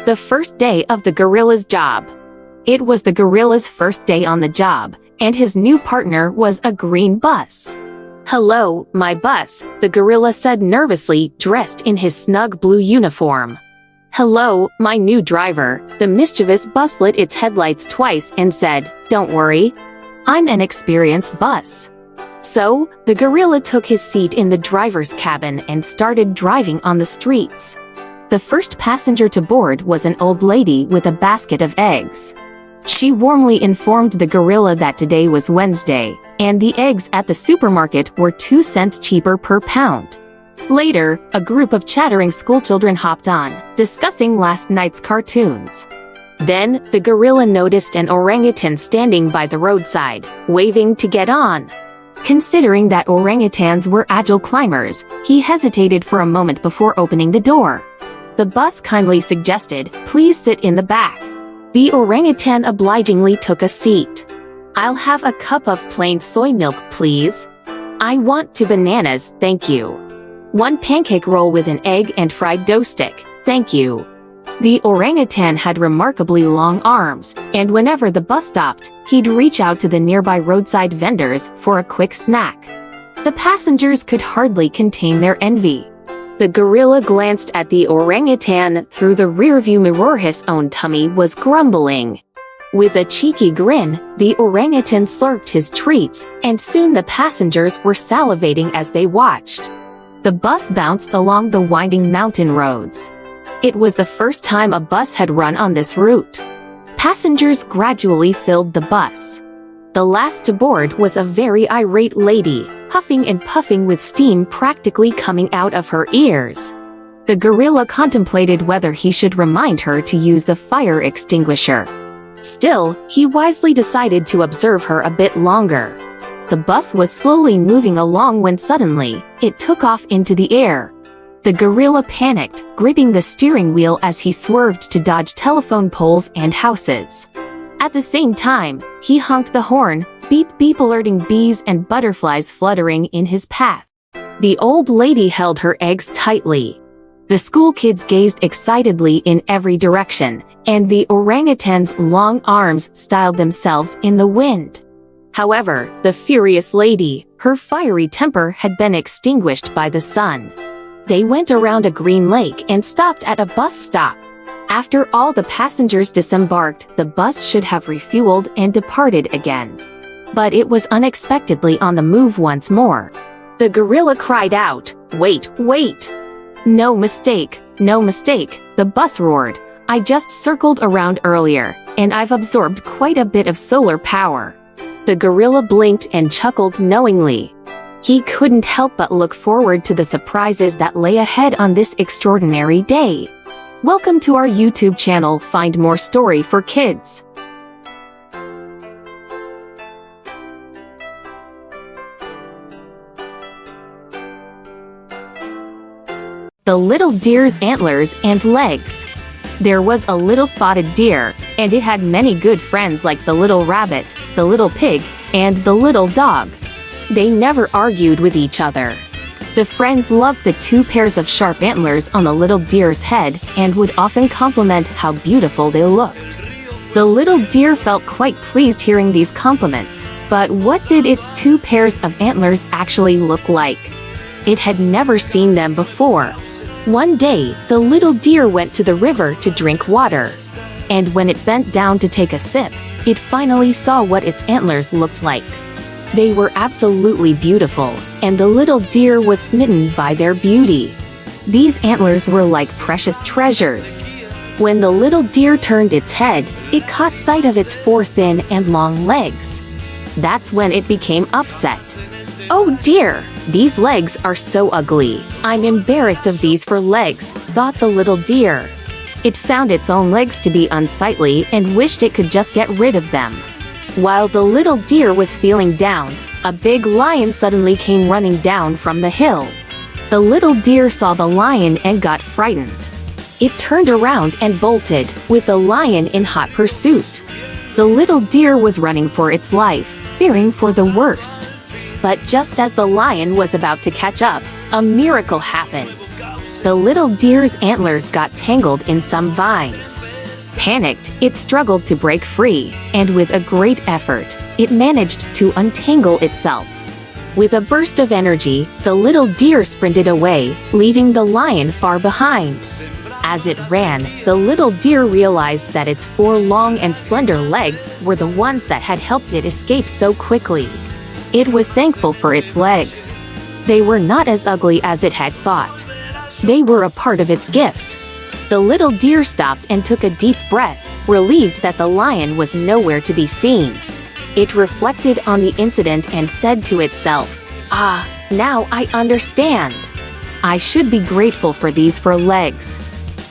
The first day of the gorilla's job. It was the gorilla's first day on the job, and his new partner was a green bus. "Hello, my bus," the gorilla said nervously, dressed in his snug blue uniform. "Hello, my new driver." The mischievous bus lit its headlights twice and said, "Don't worry, I'm an experienced bus." So, the gorilla took his seat in the driver's cabin and started driving on the streets. The first passenger to board was an old lady with a basket of eggs. She warmly informed the gorilla that today was Wednesday, and the eggs at the supermarket were 2 cents cheaper per pound. Later, a group of chattering schoolchildren hopped on, discussing last night's cartoons. Then, the gorilla noticed an orangutan standing by the roadside, waving to get on. Considering that orangutans were agile climbers, he hesitated for a moment before opening the door. The bus kindly suggested, "Please sit in the back." The orangutan obligingly took a seat. "I'll have a cup of plain soy milk, please." "I want 2 bananas, thank you." "1 pancake roll with an egg and fried dough stick, thank you." The orangutan had remarkably long arms, and whenever the bus stopped, he'd reach out to the nearby roadside vendors for a quick snack. The passengers could hardly contain their envy. The gorilla glanced at the orangutan through the rearview mirror. His own tummy was grumbling. With a cheeky grin, the orangutan slurped his treats, and soon the passengers were salivating as they watched. The bus bounced along the winding mountain roads. It was the first time a bus had run on this route. Passengers gradually filled the bus. The last to board was a very irate lady, huffing and puffing with steam practically coming out of her ears. The gorilla contemplated whether he should remind her to use the fire extinguisher. Still, he wisely decided to observe her a bit longer. The bus was slowly moving along when suddenly, it took off into the air. The gorilla panicked, gripping the steering wheel as he swerved to dodge telephone poles and houses. At the same time, he honked the horn, beep beep, alerting bees and butterflies fluttering in his path. The old lady held her eggs tightly. The school kids gazed excitedly in every direction, and the orangutan's long arms styled themselves in the wind. However, the furious lady, her fiery temper had been extinguished by the sun. They went around a green lake and stopped at a bus stop. After all the passengers disembarked, the bus should have refueled and departed again. But it was unexpectedly on the move once more. The gorilla cried out, "Wait, wait!" "No mistake, no mistake," the bus roared. "I just circled around earlier, and I've absorbed quite a bit of solar power." The gorilla blinked and chuckled knowingly. He couldn't help but look forward to the surprises that lay ahead on this extraordinary day. Welcome to our YouTube channel. Find more story for kids. The little deer's antlers and legs. There was a little spotted deer, and it had many good friends like the little rabbit, the little pig, and the little dog. They never argued with each other. The friends loved the 2 pairs of sharp antlers on the little deer's head and would often compliment how beautiful they looked. The little deer felt quite pleased hearing these compliments, but what did its 2 pairs of antlers actually look like? It had never seen them before. One day, the little deer went to the river to drink water. And when it bent down to take a sip, it finally saw what its antlers looked like. They were absolutely beautiful, and the little deer was smitten by their beauty. These antlers were like precious treasures. When the little deer turned its head, it caught sight of its 4 thin and long legs. That's when it became upset. "Oh dear, these legs are so ugly. I'm embarrassed of these for legs," thought the little deer. It found its own legs to be unsightly and wished it could just get rid of them. While the little deer was feeling down, a big lion suddenly came running down from the hill. The little deer saw the lion and got frightened. It turned around and bolted, with the lion in hot pursuit. The little deer was running for its life, fearing for the worst. But just as the lion was about to catch up, a miracle happened. the little deer's antlers got tangled in some vines. Panicked, it struggled to break free, and with a great effort, it managed to untangle itself. With a burst of energy, the little deer sprinted away, leaving the lion far behind. As it ran, the little deer realized that its 4 long and slender legs were the ones that had helped it escape so quickly. It was thankful for its legs. They were not as ugly as it had thought. They were a part of its gift. The little deer stopped and took a deep breath, relieved that the lion was nowhere to be seen. It reflected on the incident and said to itself, "Ah, now I understand. I should be grateful for these 4 legs.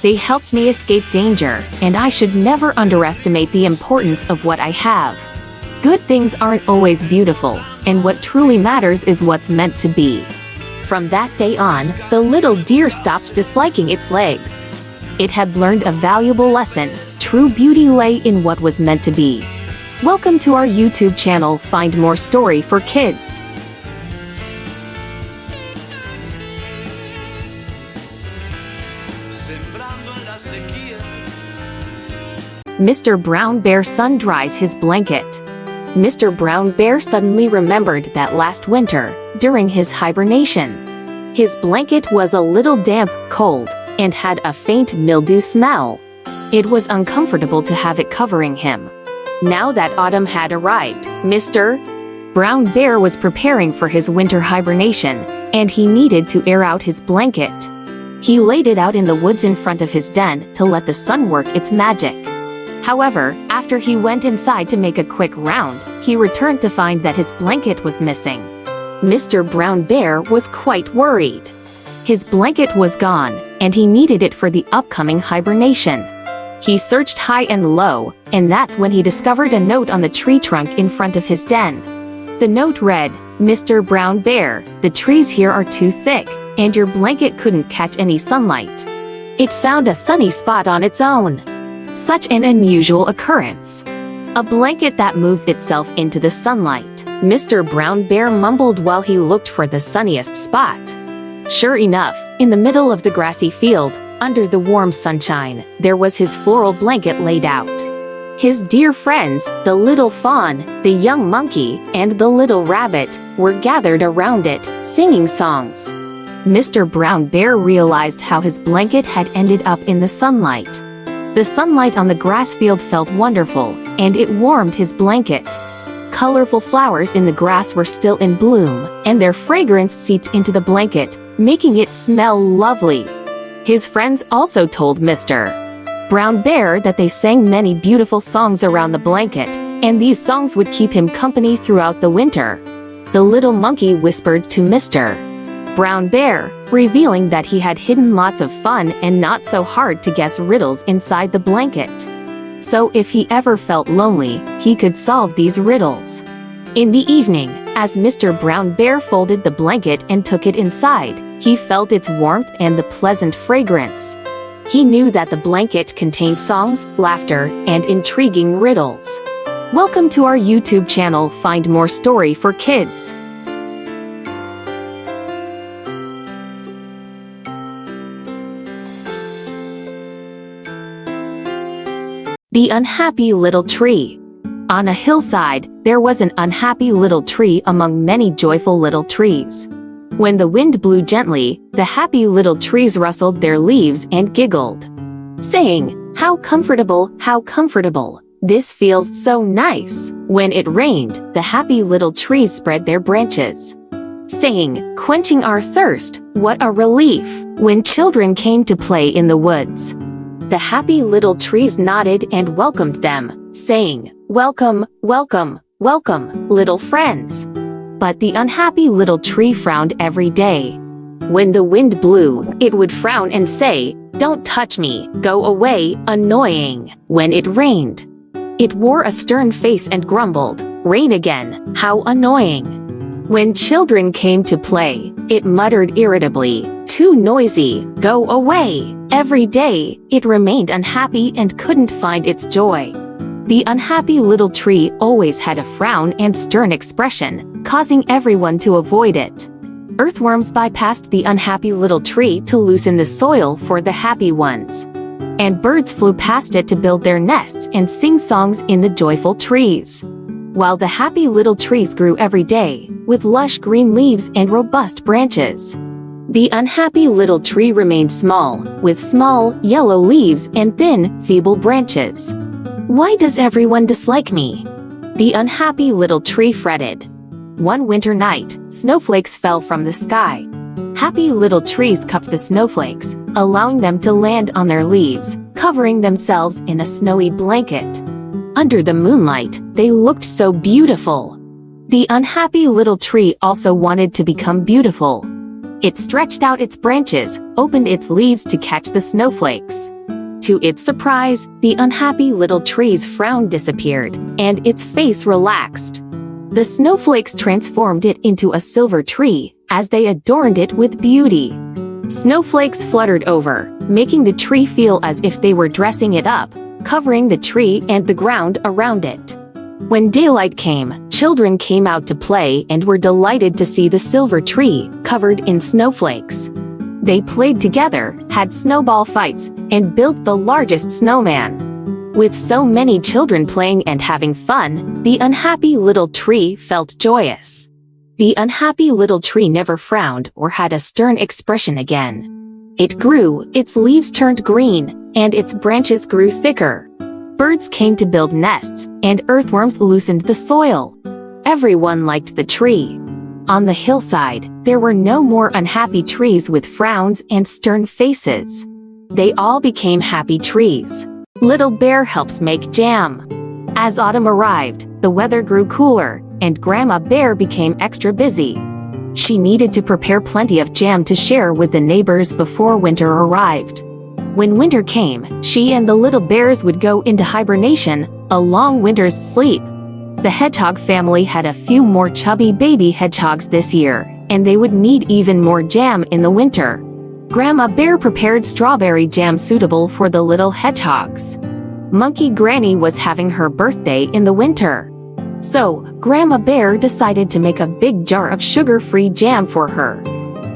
They helped me escape danger, and I should never underestimate the importance of what I have. Good things aren't always beautiful, and what truly matters is what's meant to be." From that day on, the little deer stopped disliking its legs. It had learned a valuable lesson. True beauty lay in what was meant to be. Welcome to our YouTube channel. Find more story for kids. Mr. Brown Bear sun-dries his blanket. Mr. Brown Bear suddenly remembered that last winter, during his hibernation, his blanket was a little damp, cold, and had a faint mildew smell. It was uncomfortable to have it covering him. Now that autumn had arrived, Mr. Brown Bear was preparing for his winter hibernation, and he needed to air out his blanket. He laid it out in the woods in front of his den to let the sun work its magic. However, after he went inside to make a quick round, he returned to find that his blanket was missing. Mr. Brown Bear was quite worried. His blanket was gone, and he needed it for the upcoming hibernation. He searched high and low, and that's when he discovered a note on the tree trunk in front of his den. The note read, "Mr. Brown Bear, the trees here are too thick, and your blanket couldn't catch any sunlight." It found a sunny spot on its own. Such an unusual occurrence. A blanket that moves itself into the sunlight. Mr. Brown Bear mumbled while he looked for the sunniest spot. Sure enough, in the middle of the grassy field, under the warm sunshine, there was his floral blanket laid out. His dear friends, the little fawn, the young monkey, and the little rabbit, were gathered around it, singing songs. Mr. Brown Bear realized how his blanket had ended up in the sunlight. The sunlight on the grass field felt wonderful, and it warmed his blanket. Colorful flowers in the grass were still in bloom, and their fragrance seeped into the blanket, making it smell lovely. His friends also told Mr. Brown Bear that they sang many beautiful songs around the blanket, and these songs would keep him company throughout the winter. The little monkey whispered to Mr. Brown Bear, revealing that he had hidden lots of fun and not so hard to guess riddles inside the blanket. So if he ever felt lonely, he could solve these riddles. In the evening, as Mr. Brown Bear folded the blanket and took it inside, he felt its warmth and the pleasant fragrance. He knew that the blanket contained songs, laughter, and intriguing riddles. Welcome to our YouTube channel. Find more story for kids. The Unhappy Little Tree. On a hillside, there was an unhappy little tree among many joyful little trees. When the wind blew gently, the happy little trees rustled their leaves and giggled, saying, how comfortable, this feels so nice." When it rained, the happy little trees spread their branches, saying, "Quenching our thirst, what a relief." When children came to play in the woods, the happy little trees nodded and welcomed them, saying, "Welcome, welcome, welcome, little friends." But the unhappy little tree frowned every day. When the wind blew, it would frown and say, "Don't touch me, go away, annoying." When it rained, it wore a stern face and grumbled, "Rain again, how annoying." When children came to play, it muttered irritably, "Too noisy, go away." Every day, it remained unhappy and couldn't find its joy. The unhappy little tree always had a frown and stern expression, causing everyone to avoid it. Earthworms bypassed the unhappy little tree to loosen the soil for the happy ones. And birds flew past it to build their nests and sing songs in the joyful trees. While the happy little trees grew every day, with lush green leaves and robust branches. The unhappy little tree remained small, with small, yellow leaves and thin, feeble branches. Why does everyone dislike me? The unhappy little tree fretted. One winter night, snowflakes fell from the sky. Happy little trees cupped the snowflakes, allowing them to land on their leaves, covering themselves in a snowy blanket. Under the moonlight, they looked so beautiful. The unhappy little tree also wanted to become beautiful. It stretched out its branches, opened its leaves to catch the snowflakes. To its surprise, the unhappy little tree's frown disappeared, and its face relaxed. The snowflakes transformed it into a silver tree, as they adorned it with beauty. Snowflakes fluttered over, making the tree feel as if they were dressing it up, covering the tree and the ground around it. When daylight came, children came out to play and were delighted to see the silver tree, covered in snowflakes. They played together, had snowball fights, and built the largest snowman. With so many children playing and having fun, the unhappy little tree felt joyous. The unhappy little tree never frowned or had a stern expression again. It grew, its leaves turned green, and its branches grew thicker. Birds came to build nests, and earthworms loosened the soil. Everyone liked the tree. On the hillside, there were no more unhappy trees with frowns and stern faces. They all became happy trees. Little Bear helps make jam. As autumn arrived, the weather grew cooler, and Grandma Bear became extra busy. She needed to prepare plenty of jam to share with the neighbors before winter arrived. When winter came, she and the little bears would go into hibernation, a long winter's sleep. The hedgehog family had a few more chubby baby hedgehogs this year, and they would need even more jam in the winter. Grandma Bear prepared strawberry jam suitable for the little hedgehogs. Monkey Granny was having her birthday in the winter. So, Grandma Bear decided to make a big jar of sugar-free jam for her.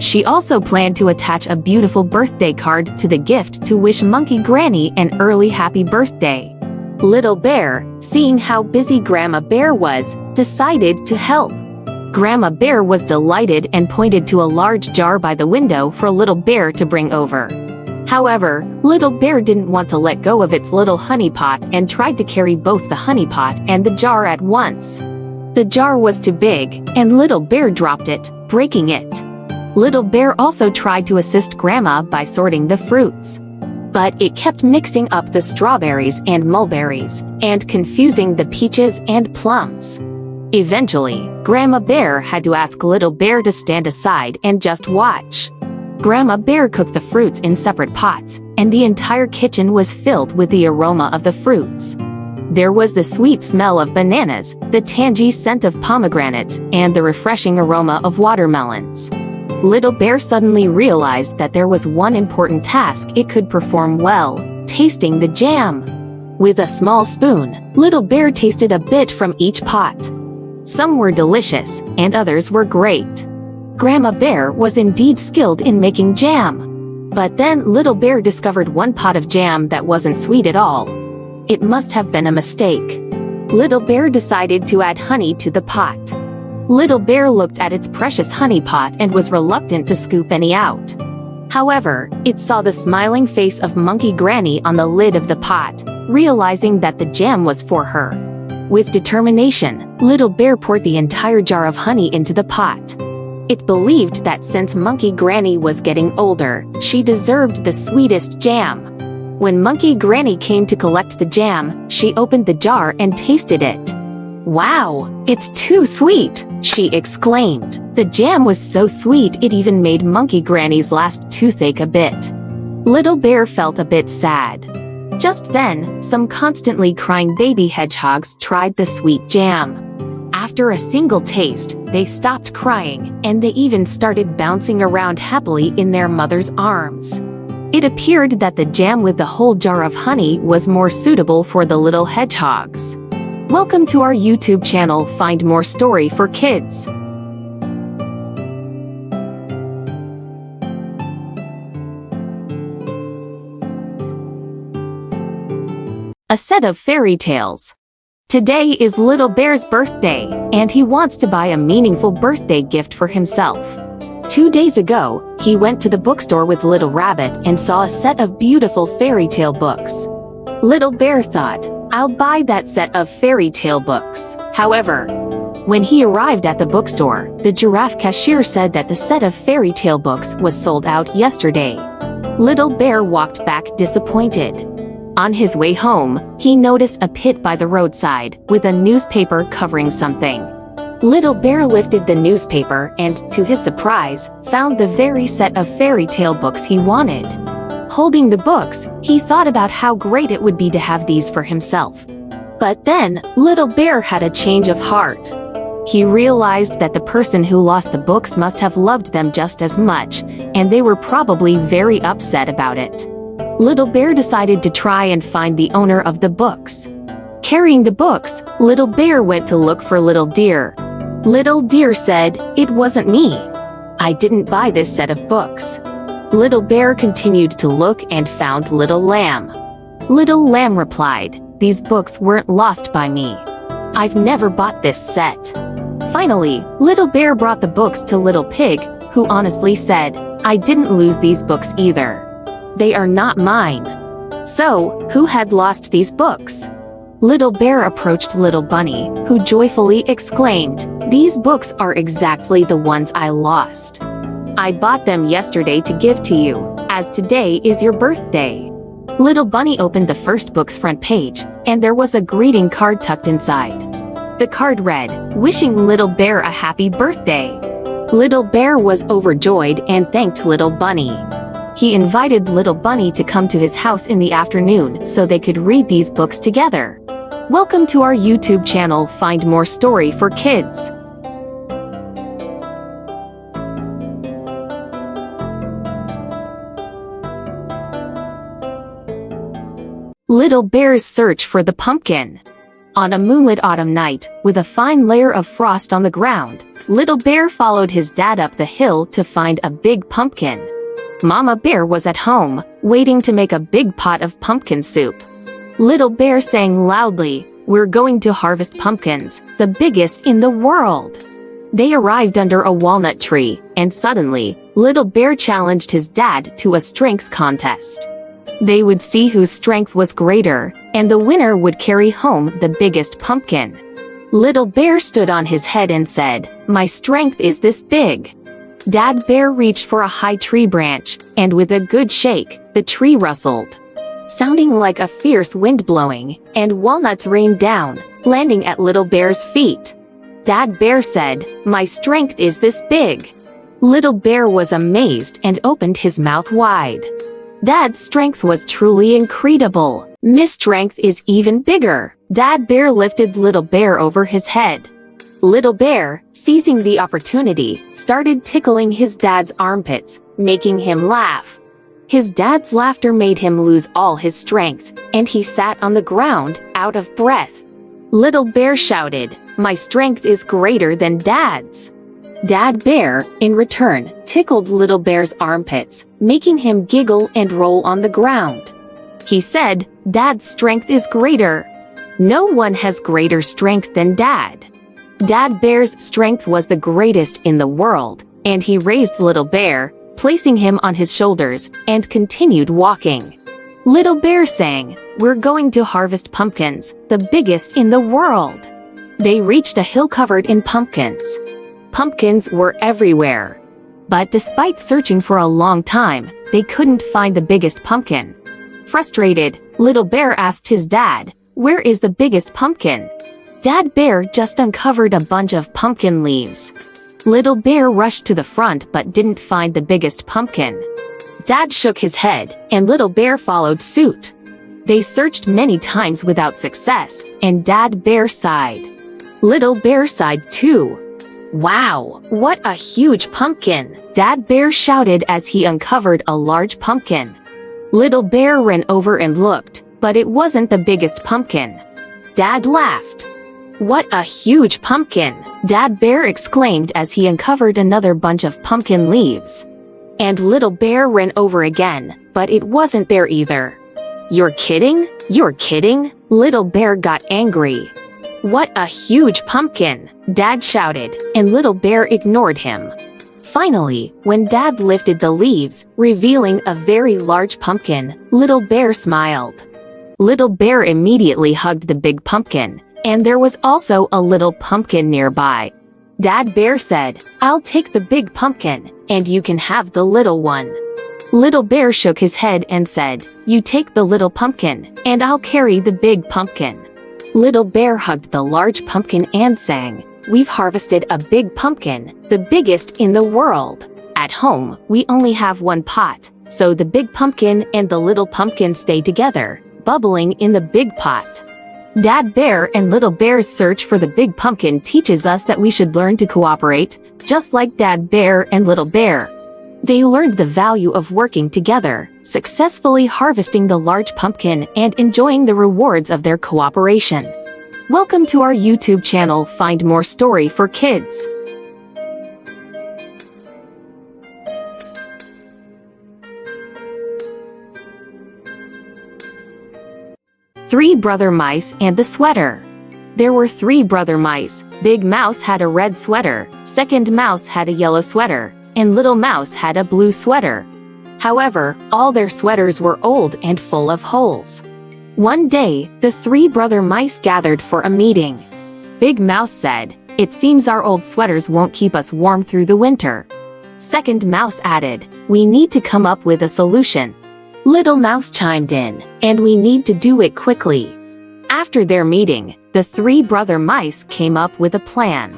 She also planned to attach a beautiful birthday card to the gift to wish Monkey Granny an early happy birthday. Little Bear, seeing how busy Grandma Bear was, decided to help. Grandma Bear was delighted and pointed to a large jar by the window for Little Bear to bring over. However, Little Bear didn't want to let go of its little honey pot and tried to carry both the honey pot and the jar at once. The jar was too big, and Little Bear dropped it, breaking it. Little Bear also tried to assist Grandma by sorting the fruits. But it kept mixing up the strawberries and mulberries, and confusing the peaches and plums. Eventually, Grandma Bear had to ask Little Bear to stand aside and just watch. Grandma Bear cooked the fruits in separate pots, and the entire kitchen was filled with the aroma of the fruits. There was the sweet smell of bananas, the tangy scent of pomegranates, and the refreshing aroma of watermelons. Little Bear suddenly realized that there was one important task it could perform well: tasting the jam. With a small spoon, Little Bear tasted a bit from each pot. Some were delicious, and others were great. Grandma Bear was indeed skilled in making jam. But then Little Bear discovered one pot of jam that wasn't sweet at all. It must have been a mistake. Little Bear decided to add honey to the pot. Little Bear looked at its precious honey pot and was reluctant to scoop any out. However, it saw the smiling face of Monkey Granny on the lid of the pot, realizing that the jam was for her. With determination, Little Bear poured the entire jar of honey into the pot. It believed that since Monkey Granny was getting older, she deserved the sweetest jam. When Monkey Granny came to collect the jam, she opened the jar and tasted it. "Wow, it's too sweet!" she exclaimed. The jam was so sweet it even made Monkey Granny's last toothache a bit. Little Bear felt a bit sad. Just then, some constantly crying baby hedgehogs tried the sweet jam. After a single taste, they stopped crying, and they even started bouncing around happily in their mother's arms. It appeared that the jam with the whole jar of honey was more suitable for the little hedgehogs. Welcome to our YouTube channel. Find more story for kids. a set of fairy tales. Today is Little Bear's birthday, and he wants to buy a meaningful birthday gift for himself. 2 days ago, he went to the bookstore with Little Rabbit and saw a set of beautiful fairy tale books. Little Bear thought, "I'll buy that set of fairy tale books." However, when he arrived at the bookstore, the giraffe cashier said that the set of fairy tale books was sold out yesterday. Little Bear walked back disappointed. On his way home, he noticed a pit by the roadside with a newspaper covering something. Little Bear lifted the newspaper and, to his surprise, found the very set of fairy tale books he wanted. Holding the books, he thought about how great it would be to have these for himself. But then, Little Bear had a change of heart. He realized that the person who lost the books must have loved them just as much, and they were probably very upset about it. Little Bear decided to try and find the owner of the books. Carrying the books, Little Bear went to look for Little Deer. Little Deer said, "It wasn't me. I didn't buy this set of books." Little Bear continued to look and found Little Lamb. Little Lamb replied, "These books weren't lost by me. I've never bought this set." Finally, Little Bear brought the books to Little Pig, who honestly said, "I didn't lose these books either. They are not mine." So, who had lost these books? Little Bear approached Little Bunny, who joyfully exclaimed, "These books are exactly the ones I lost. I bought them yesterday to give to you, as today is your birthday." Little Bunny opened the first book's front page, and there was a greeting card tucked inside. The card read, "Wishing Little Bear a happy birthday." Little Bear was overjoyed and thanked Little Bunny. He invited Little Bunny to come to his house in the afternoon so they could read these books together. Welcome to our YouTube channel. Find more story for kids. Little Bear's search for the pumpkin. On a moonlit autumn night, with a fine layer of frost on the ground, Little Bear followed his dad up the hill to find a big pumpkin. Mama Bear was at home, waiting to make a big pot of pumpkin soup. Little Bear sang loudly, "We're going to harvest pumpkins, the biggest in the world." They arrived under a walnut tree, and suddenly, Little Bear challenged his dad to a strength contest. They would see whose strength was greater, and the winner would carry home the biggest pumpkin. Little Bear stood on his head and said, "My strength is this big." Dad Bear reached for a high tree branch, and with a good shake, the tree rustled, sounding like a fierce wind blowing, and walnuts rained down, landing at Little Bear's feet. Dad Bear said, "My strength is this big." Little Bear was amazed and opened his mouth wide. Dad's strength was truly incredible. "My strength is even bigger." Dad Bear lifted Little Bear over his head. Little Bear, seizing the opportunity, started tickling his dad's armpits, making him laugh. His dad's laughter made him lose all his strength, and he sat on the ground, out of breath. Little Bear shouted, "My strength is greater than Dad's." Dad Bear, in return, tickled Little Bear's armpits, making him giggle and roll on the ground. He said, "Dad's strength is greater. No one has greater strength than Dad." Dad Bear's strength was the greatest in the world, and he raised Little Bear, placing him on his shoulders, and continued walking. Little Bear sang, "We're going to harvest pumpkins, the biggest in the world." They reached a hill covered in pumpkins. Pumpkins were everywhere. But despite searching for a long time, they couldn't find the biggest pumpkin. Frustrated, Little Bear asked his dad, "Where is the biggest pumpkin?" Dad Bear just uncovered a bunch of pumpkin leaves. Little Bear rushed to the front but didn't find the biggest pumpkin. Dad shook his head, and Little Bear followed suit. They searched many times without success, and Dad Bear sighed. Little Bear sighed too. "Wow, what a huge pumpkin!" Dad Bear shouted as he uncovered a large pumpkin. Little Bear ran over and looked, but it wasn't the biggest pumpkin. Dad laughed. "What a huge pumpkin!" Dad Bear exclaimed as he uncovered another bunch of pumpkin leaves. And Little Bear ran over again, but it wasn't there either. You're kidding? You're kidding? Little Bear got angry. What a huge pumpkin! Dad shouted, and Little Bear ignored him. Finally, when Dad lifted the leaves, revealing a very large pumpkin, Little Bear smiled. Little Bear immediately hugged the big pumpkin, and there was also a little pumpkin nearby. Dad Bear said, "I'll take the big pumpkin, and you can have the little one." Little Bear shook his head and said, "You take the little pumpkin, and I'll carry the big pumpkin." Little Bear hugged the large pumpkin and sang, "We've harvested a big pumpkin, the biggest in the world. At home, we only have one pot, so the big pumpkin and the little pumpkin stay together, bubbling in the big pot." Dad Bear and Little Bear's search for the big pumpkin teaches us that we should learn to cooperate, just like Dad Bear and Little Bear. They learned the value of working together, successfully harvesting the large pumpkin and enjoying the rewards of their cooperation. Welcome to our YouTube channel. Find more story for kids. Three Brother Mice and the Sweater. There were three brother mice. Big Mouse had a red sweater, Second Mouse had a yellow sweater, and Little Mouse had a blue sweater. However, all their sweaters were old and full of holes. One day, the three brother mice gathered for a meeting. Big Mouse said, "It seems our old sweaters won't keep us warm through the winter." Second Mouse added, "We need to come up with a solution." Little Mouse chimed in, "And we need to do it quickly." After their meeting, the three brother mice came up with a plan.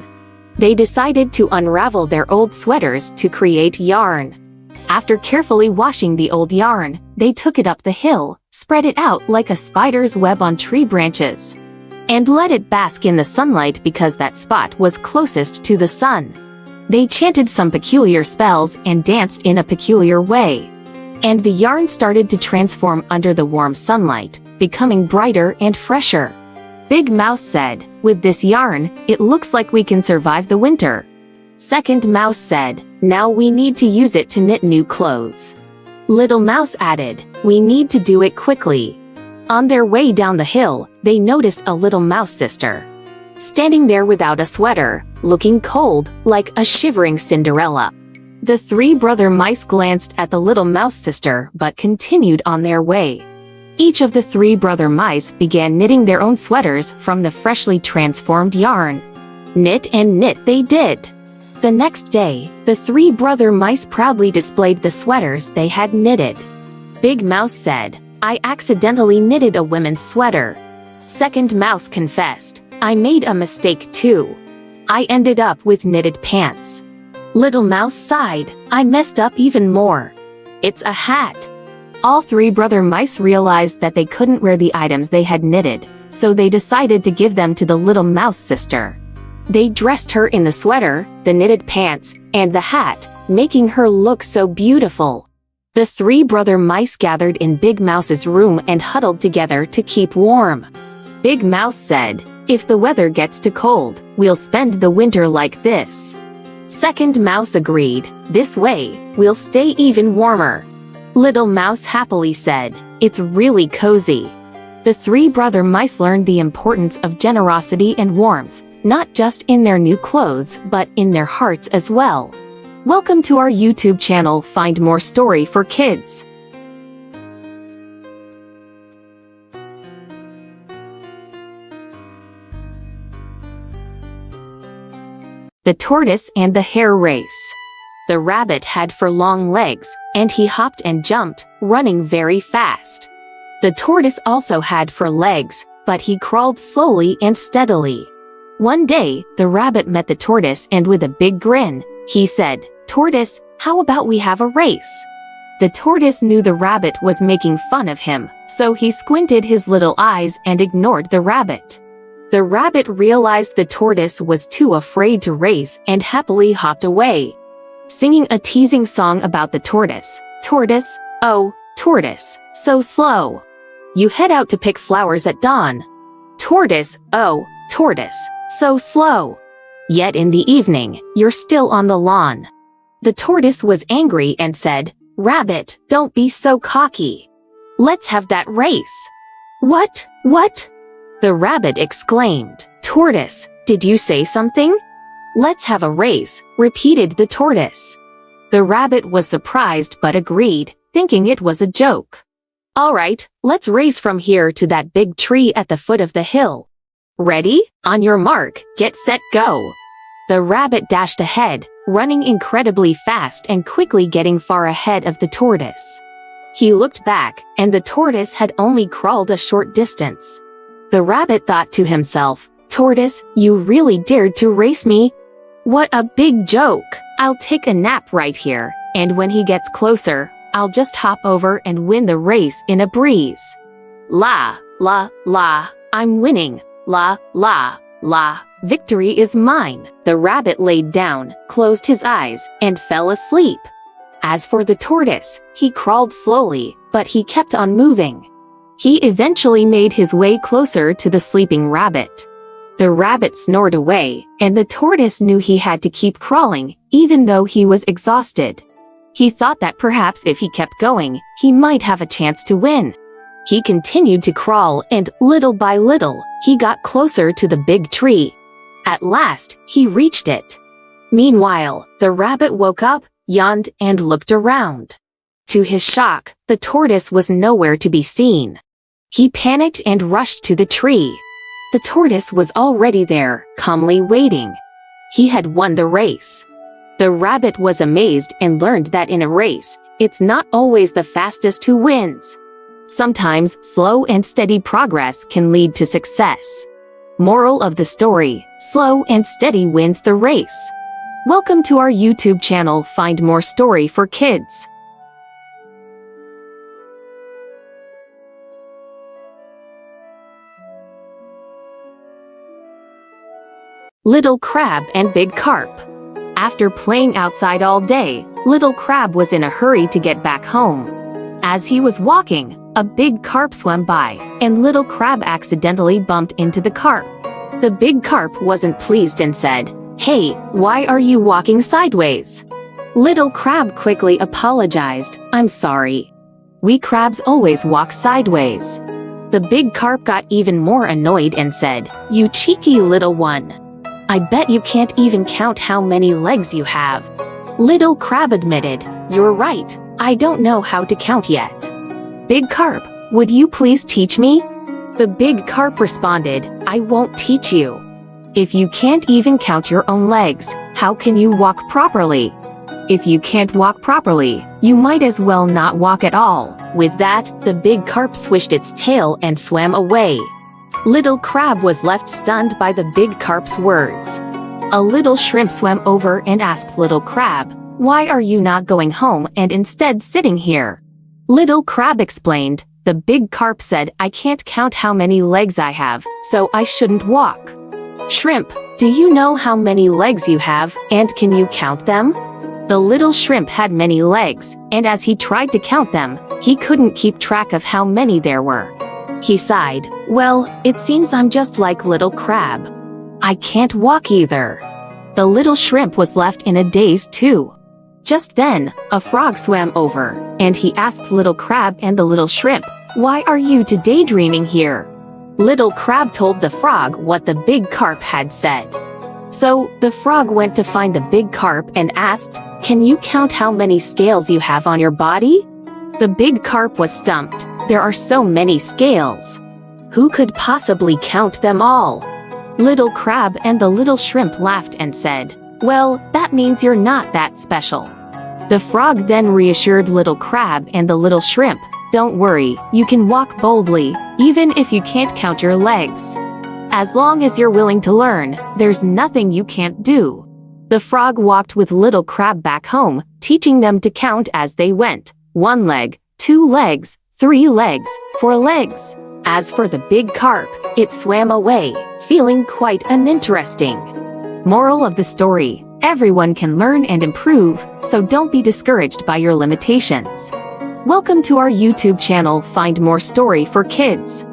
They decided to unravel their old sweaters to create yarn. After carefully washing the old yarn, they took it up the hill, spread it out like a spider's web on tree branches, and let it bask in the sunlight because that spot was closest to the sun. They chanted some peculiar spells and danced in a peculiar way. And the yarn started to transform under the warm sunlight, becoming brighter and fresher. Big Mouse said, "With this yarn, it looks like we can survive the winter." Second Mouse said, "Now we need to use it to knit new clothes." Little Mouse added, "We need to do it quickly." On their way down the hill, they noticed a little mouse sister, standing there without a sweater, looking cold, like a shivering Cinderella. The three brother mice glanced at the little mouse sister but continued on their way. Each of the three brother mice began knitting their own sweaters from the freshly transformed yarn. Knit and knit they did. The next day, the three brother mice proudly displayed the sweaters they had knitted. Big Mouse said, "I accidentally knitted a women's sweater." Second Mouse confessed, "I made a mistake too. I ended up with knitted pants." Little Mouse sighed, "I messed up even more. It's a hat." All three brother mice realized that they couldn't wear the items they had knitted, so they decided to give them to the little mouse sister. They dressed her in the sweater, the knitted pants, and the hat, making her look so beautiful. The three brother mice gathered in Big Mouse's room and huddled together to keep warm. Big Mouse said, "If the weather gets too cold, we'll spend the winter like this." Second Mouse agreed, "This way, we'll stay even warmer." Little Mouse happily said, "It's really cozy." The three brother mice learned the importance of generosity and warmth, not just in their new clothes, but in their hearts as well. Welcome to our YouTube channel. Find more story for kids. The Tortoise and the Hare Race. The rabbit had 4 long legs, and he hopped and jumped, running very fast. The tortoise also had 4 legs, but he crawled slowly and steadily. One day, the rabbit met the tortoise and with a big grin, he said, "Tortoise, how about we have a race?" The tortoise knew the rabbit was making fun of him, so he squinted his little eyes and ignored the rabbit. The rabbit realized the tortoise was too afraid to race and happily hopped away, singing a teasing song about the tortoise. "Tortoise, oh, tortoise, so slow. You head out to pick flowers at dawn. Tortoise, oh, tortoise, so slow. Yet in the evening, you're still on the lawn." The tortoise was angry and said, "Rabbit, don't be so cocky. Let's have that race. What? What? The rabbit exclaimed. Tortoise, did you say something? Let's have a race, repeated the tortoise. The rabbit was surprised but agreed, thinking it was a joke. All right, let's race from here to that big tree at the foot of the hill. Ready? On your mark, get set, go. The rabbit dashed ahead, running incredibly fast and quickly getting far ahead of the tortoise. He looked back, and the tortoise had only crawled a short distance. The rabbit thought to himself, Tortoise, you really dared to race me? What a big joke! I'll take a nap right here, and when he gets closer, I'll just hop over and win the race in a breeze. La, la, la, I'm winning. La, la, la, victory is mine. The rabbit laid down, closed his eyes, and fell asleep. As for the tortoise, he crawled slowly, but he kept on moving. He eventually made his way closer to the sleeping rabbit. The rabbit snored away, and the tortoise knew he had to keep crawling, even though he was exhausted. He thought that perhaps if he kept going, he might have a chance to win. He continued to crawl, and little by little, he got closer to the big tree. At last, he reached it. Meanwhile, the rabbit woke up, yawned, and looked around. To his shock, the tortoise was nowhere to be seen. He panicked and rushed to the tree. The tortoise was already there, calmly waiting. He had won the race. The rabbit was amazed and learned that in a race, it's not always the fastest who wins. Sometimes slow and steady progress can lead to success. Moral of the story, slow and steady wins the race. Welcome to our YouTube channel. Find more story for kids. Little Crab and Big Carp. After playing outside all day, Little Crab was in a hurry to get back home. As he was walking, a big carp swam by, and Little Crab accidentally bumped into the carp. The big carp wasn't pleased and said, "Hey, why are you walking sideways?" Little Crab quickly apologized, "I'm sorry. We crabs always walk sideways." The big carp got even more annoyed and said, "You cheeky little one. I bet you can't even count how many legs you have." Little Crab admitted, "You're right, I don't know how to count yet." Big Carp, would you please teach me? The big carp responded, "I won't teach you. If you can't even count your own legs, how can you walk properly? If you can't walk properly, you might as well not walk at all." With that, the big carp swished its tail and swam away. Little Crab was left stunned by the big carp's words. A little shrimp swam over and asked Little Crab, "Why are you not going home and instead sitting here?" Little Crab explained, "The big carp said I can't count how many legs I have, so I shouldn't walk." Shrimp, do you know how many legs you have, and can you count them? The little shrimp had many legs, and as he tried to count them, he couldn't keep track of how many there were. He sighed, "Well, it seems I'm just like Little Crab. I can't walk either." The little shrimp was left in a daze too. Just then, a frog swam over, and he asked Little Crab and the little shrimp, "Why are you two daydreaming here?" Little Crab told the frog what the big carp had said. So, the frog went to find the big carp and asked, "Can you count how many scales you have on your body?" The big carp was stumped. There are so many scales. Who could possibly count them all? Little Crab and the little shrimp laughed and said, "Well, that means you're not that special." The frog then reassured Little Crab and the little shrimp, "Don't worry, you can walk boldly, even if you can't count your legs. As long as you're willing to learn, there's nothing you can't do." The frog walked with Little Crab back home, teaching them to count as they went. 1 leg, 2 legs, 3 legs, 4 legs. As for the big carp, it swam away, feeling quite uninteresting. Moral of the story, everyone can learn and improve, so don't be discouraged by your limitations. Welcome to our YouTube channel. Find more story for kids.